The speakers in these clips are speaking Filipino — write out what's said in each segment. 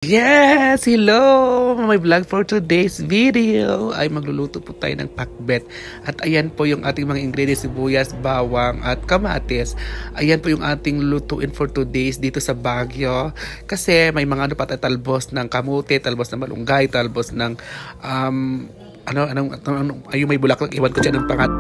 Yes! Hello! My vlog for today's video ay magluluto po tayo ng pakbet. At ayan po yung ating mga ingredients, sibuyas, bawang at kamatis. Ayan po yung ating lutuin for today's dito sa Baguio. Kasi may mga ano pa tayo, talbos ng kamote, talbos ng malunggay, talbos ng ayun, may bulaklak. Iwan ko dyan ng pangat.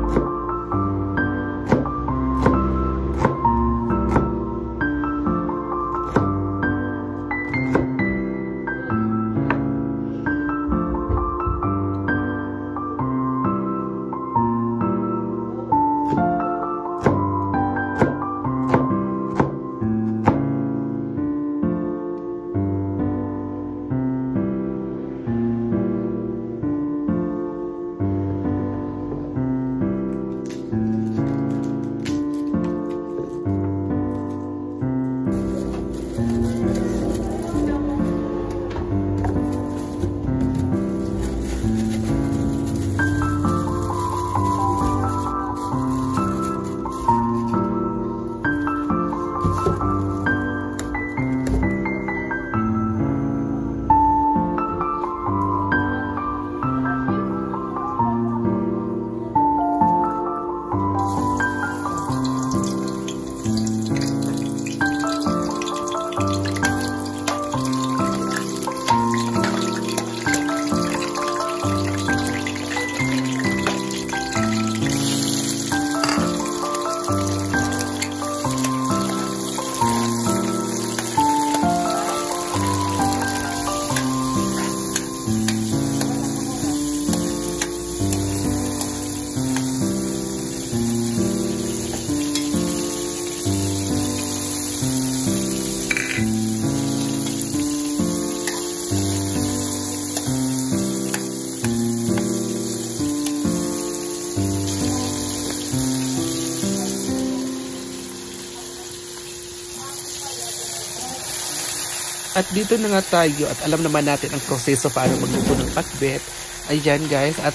At dito na nga tayo at alam naman natin ang proseso paano magluto ng pakbet. Ayan guys, at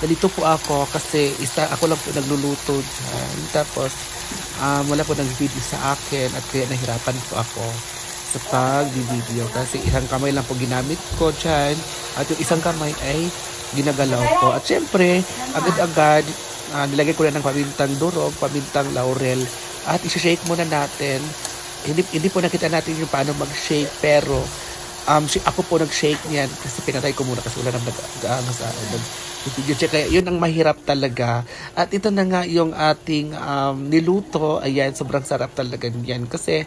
nalito po ako kasi ako lang po nagluluto dyan. Tapos wala po nag-video sa akin at kaya nahirapan po ako sa pag-video kasi isang kamay lang po ginamit ko dyan at yung isang kamay ay ginagalaw ko. At syempre, agad-agad nilagay ko na ng pamintang durog, pamintang laurel at isa-shake muna natin. Hindi po nakita natin yung paano mag-shake pero ako po nag-shake niyan kasi pinatay ko muna kasi wala nang nag-aano sa video check. Kaya yun ang mahirap talaga. At ito na nga yung ating niluto. Ayan, sobrang sarap talaga niyan kasi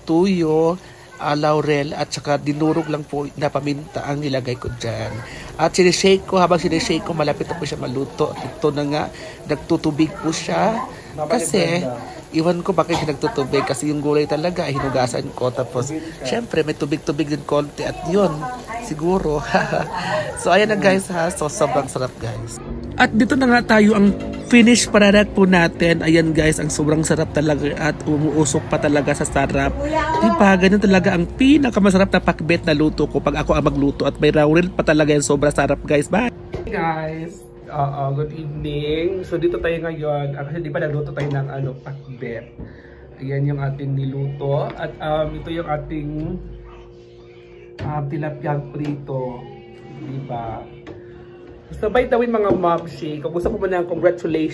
tuyo, laurel at saka dinurog lang po na paminta ang nilagay ko dyan. At sinishake ko, habang sinishake ko malapit na po siya maluto. At ito na nga, nagtutubig po siya kasi iwan ko bakit siya nagtutubig kasi yung gulay talaga ay hinugasan ko. Tapos, syempre, may tubig-tubig din konti at yun, siguro. So, ayan na guys ha. So, sobrang sarap guys. At dito na nga tayo ang finished product po natin. Ayan guys, ang sobrang sarap talaga at umuusok pa talaga sa sarap. Diba, ganyan talaga ang pinakamasarap na pakbet na luto ko pag ako ang magluto. At may laurel pa talaga yan. Sobrang sarap guys. Bye! Hey guys! Good evening. So dito tayo ngayon, kasi di ba nagluto tayo ng pakbet. Ayan yung ating niluto at ito yung ating tilapia prito, di ba? So by the way mga momshi, kung gusto ko muna i-congratulate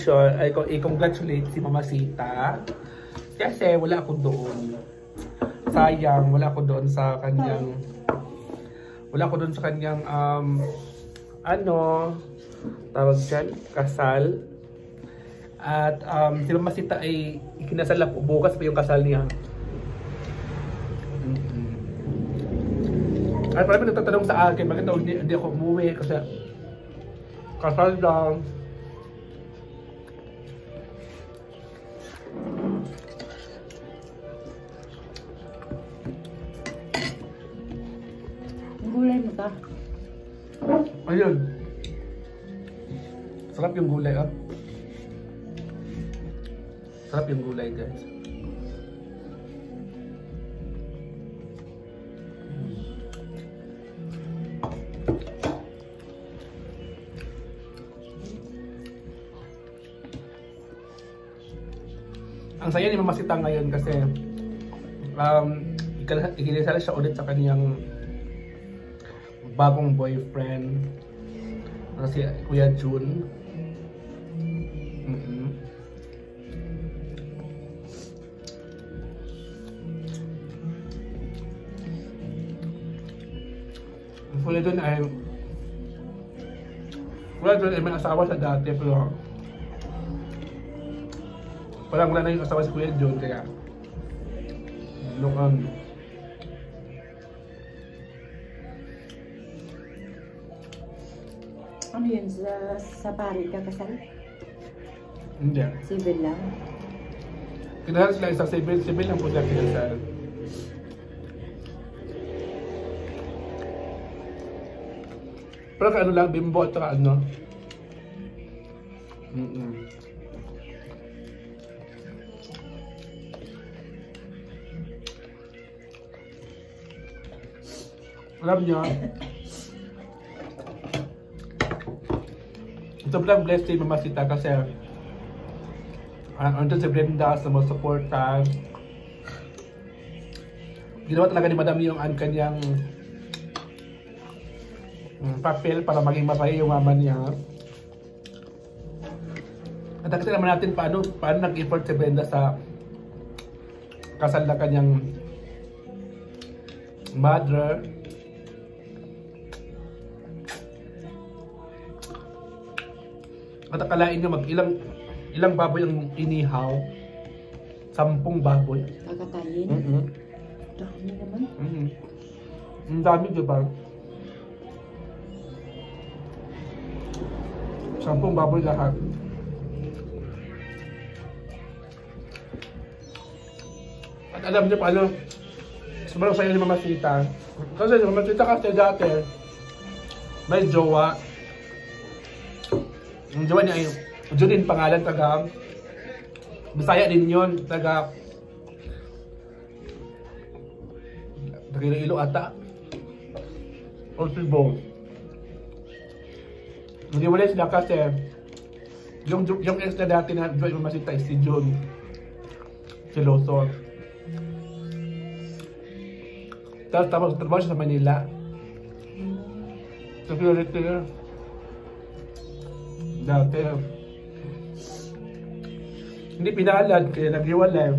si Mama Sita kasi wala ako doon. Sayang, wala ako doon sa kanyang tawag dyan, kasal. At si Mama Sita ay ikinasal na po. Bukas pa yung kasal niya. At marami nagtatanong sa akin bakit hindi ako umuwi kasi kasal lang. Gulay mo ta? Ayun. Sarap yung gulay, oh. Sarap yung gulay, guys. Ang saya ni Mama Sita ngayon kasi ikinasal siya ulit sa kanyang bagong boyfriend. Si Kuya Jun. Kuya Jun ay may asawa siya dati, pero parang wala na yung asawa si Kuya Jun, kaya noon ano yun, sa pari ka kasal? hindi. Civil lang? Kinahal sila isang civil lang po siya kinasal. Pero ano lang, bimbo at saka ano. Alam niyo, sobrang blessed si Mama Sita kasi andun si Brenda sa mga supportan. Ginawa talaga ni Madam yung kanyang papel para maging mapay yung mama niya. At kasi naman natin paano nag-effort si Brenda sa kasal na kanyang mother. At akalain nyo ilang baboy ang inihaw? 10 baboy. Kakatayin? Dami naman. Ang dami, diba? 10 baboy lahat. At alam niyo paano, sobrang saya ni Mama Sita. Kasi Mama Sita kasi dati may jowa. Yung jowa niya ay Judin pangalan, taga Bisaya din yun, taga Iloilo ata or Cebu. Hindi wala sila kasi yung ex na dati na jowa ni Mama Sita is si Jun Siloso. Tapos trabaho siya sa Manila. Security dati. Hindi pinalad kaya naghiwalay.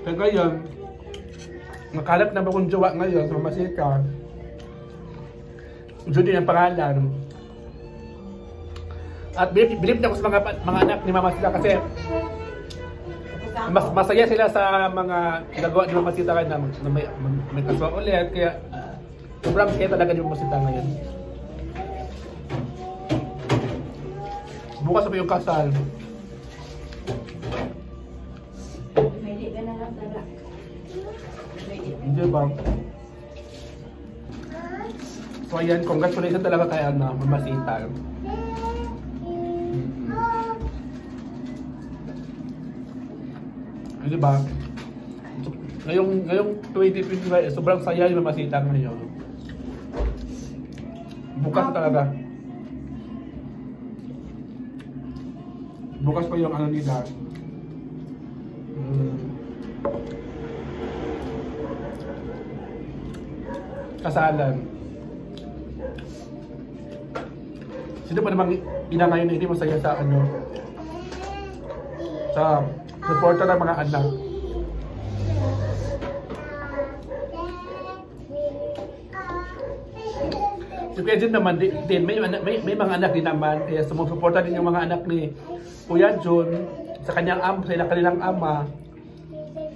Kaya ngayon, nakalap na ba kong jowa ngayon sa Mama Sita? Judy ang pangalan. At bilib na ako sa mga anak ni Mama Sita kasi masaya sila sa mga ginagawa ni Mama Sita na may kaswa ulit. Kaya sobrang kaya talaga ni Mama Sita ngayon. Bukas pa yung kasal. Hindi ka na lang talaga. Hindi ba? So ayan, congratulations talaga kay Mama Sita. Di ba? Ngayong 2025, sobrang saya yung Mama Sita ngayon. Bukas talaga. Bukas pa yung ano nila. Kasalan. Sino pa namang ina ngayon na hindi masaya sa sa suporta ng mga anak. Si Kuya Jun naman din, may mga anak din naman, kaya sumusuporta din yung mga anak ni Kuya Jun sa kanilang ama.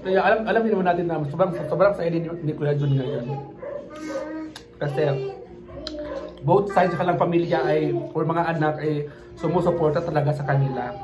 Kaya alam din naman natin na sobrang saya din ni Kuya Jun ngayon. Kasi both sides sa kanilang pamilya or mga anak ay sumusuporta talaga sa kanila.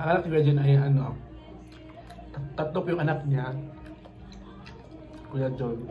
Anak ni Kuya John ay ano, tatlo po yung anak niya, Kuya John.